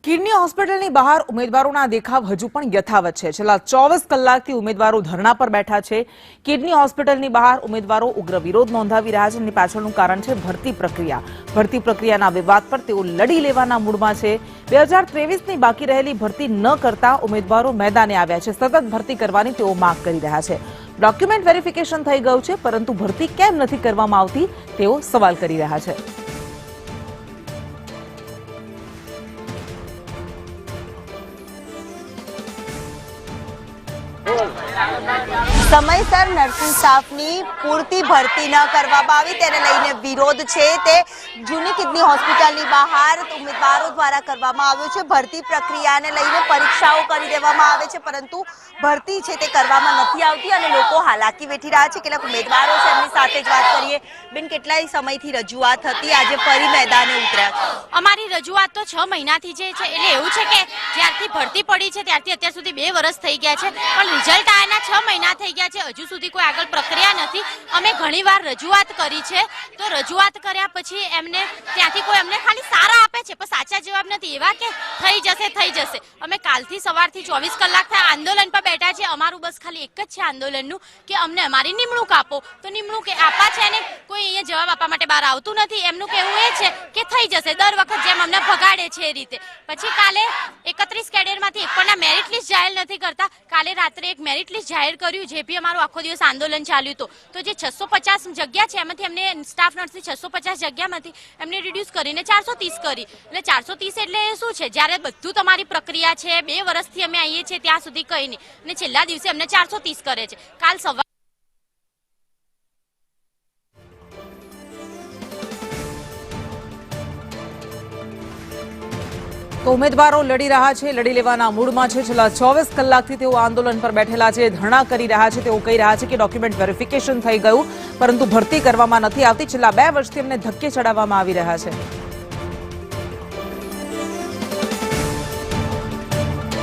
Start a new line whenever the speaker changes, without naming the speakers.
Kidney હોસ્પિટલની બહાર ઉમેદવારોના દેખાવ હજુ પણ યથાવત છે। છેલ્લા 24 કલાકથી ઉમેદવારો ધરણા પર બેઠા છે। કિડની હોસ્પિટલની બહાર ઉમેદવારો ઉગ્ર વિરોધ નોંધાવી રહ્યા છે। એની પાછળનું કારણ છે ભરતી પ્રક્રિયા। ભરતી પ્રક્રિયાના વિવાદ પર તેઓ લડી લેવાના મૂડમાં છે। 2023ની બાકી રહેલી ભરતી ન કરતા ઉમેદવારો મેદાને આવ્યા છે। સતત ભરતી કરવાની તેઓ માંગ કરી રહ્યા છે। ડોક્યુમેન્ટ વેરિફિકેશન થઈ ગયું છે, પરંતુ ભરતી કેમ નથી કરવામાં આવતી તેઓ સવાલ કરી રહ્યા છે।
સમયસર નર્સિંગ સ્ટાફની પૂરતી ભરતી ન કરવામાં આવી તેને લઈને વિરોધ છે તે જૂની કિડની હોસ્પિટલની બહાર ઉમેદવારો દ્વારા કરવામાં આવ્યો છે। ભરતી પ્રક્રિયાને લઈને પરીક્ષાઓ કરી દેવામાં આવે છે, પરંતુ ભરતી છે તે કરવામાં નથી આવતી અને લોકો હાલાકી વેઠી રહ્યા છે। કેટલાક ઉમેદવારો છે એમની સાથે જ વાત કરીએ। બેન, કેટલાય સમયથી રજૂઆત હતી, આજે ફરી મેદાને ઉતર્યા?
અમારી રજૂઆત તો 6 મહિનાથી છે, એટલે એવું છે કે જ્યારથી ભરતી પડી છે ત્યારથી અત્યાર સુધી 2 વર્ષ થઈ ગયા છે, પણ રિઝલ્ટ આયાના 6 મહિના થઈ ગયા છે, હજુ સુધી કોઈ આગળ પ્રક્રિયા નથી। અમે ઘણીવાર રજૂઆત કરી છે, તો રજૂઆત કર્યા પછી એમને ત્યાંથી કોઈ અમને ખાલી સારા આપે છે, પણ સાચા જવાબ નથી, એવા કે થઈ જશે। અમે કાલથી સવારથી 24 કલાક થયા આંદોલન પર બેઠા છે। અમારું બસ ખાલી એક જ છે આંદોલનનું કે અમને અમારી નિમણૂક આપો, તો નિમણૂક આપવા છે ને કોઈ અહીંયા જવાબ આપવા માટે બહાર આવતું નથી। એમનું કહેવું એ છે કે થઈ જશે, દર વખત જેમ અમને ભગાડે છે એ રીતે। પછી કાલે 31 કેડરમાંથી એક પણના મેરિટ લિસ્ટ જાહેર નથી કરતા। કાલે રાત્રે એક મેરિટ લિસ્ટ જાહેર કર્યું, જે બી અમારું આખો દિવસ આંદોલન ચાલ્યું હતું, તો જે 650 જગ્યા છે એમાંથી એમને સ્ટાફ નર્સની 650 જગ્યામાંથી એમને રિડ્યુસ કરીને 430 કરી। એટલે 430 એટલે શું છે, જ્યારે બધું તમારી પ્રક્રિયા છે, 2 વર્ષથી અમે આવીએ છીએ ત્યાં સુધી કંઈ નહીં, અને છેલ્લા દિવસે અમને 430 કરે છે। કાલ સવારે
તો ઉમેદવારો લડી રહ્યા છે, લડી લેવાના મૂડમાં છે। છેલ્લા 24 કલાકથી તેઓ આંદોલન પર બેઠેલા છે, ધરણા કરી રહ્યા છે। તેઓ કહી રહ્યા છે કે ડોક્યુમેન્ટ વેરિફિકેશન થઈ ગયું, પરંતુ ભરતી કરવામાં નથી આવતી। છેલ્લા 2 વર્ષથી એમને ધક્કે ચડાવવામાં આવી રહ્યા છે।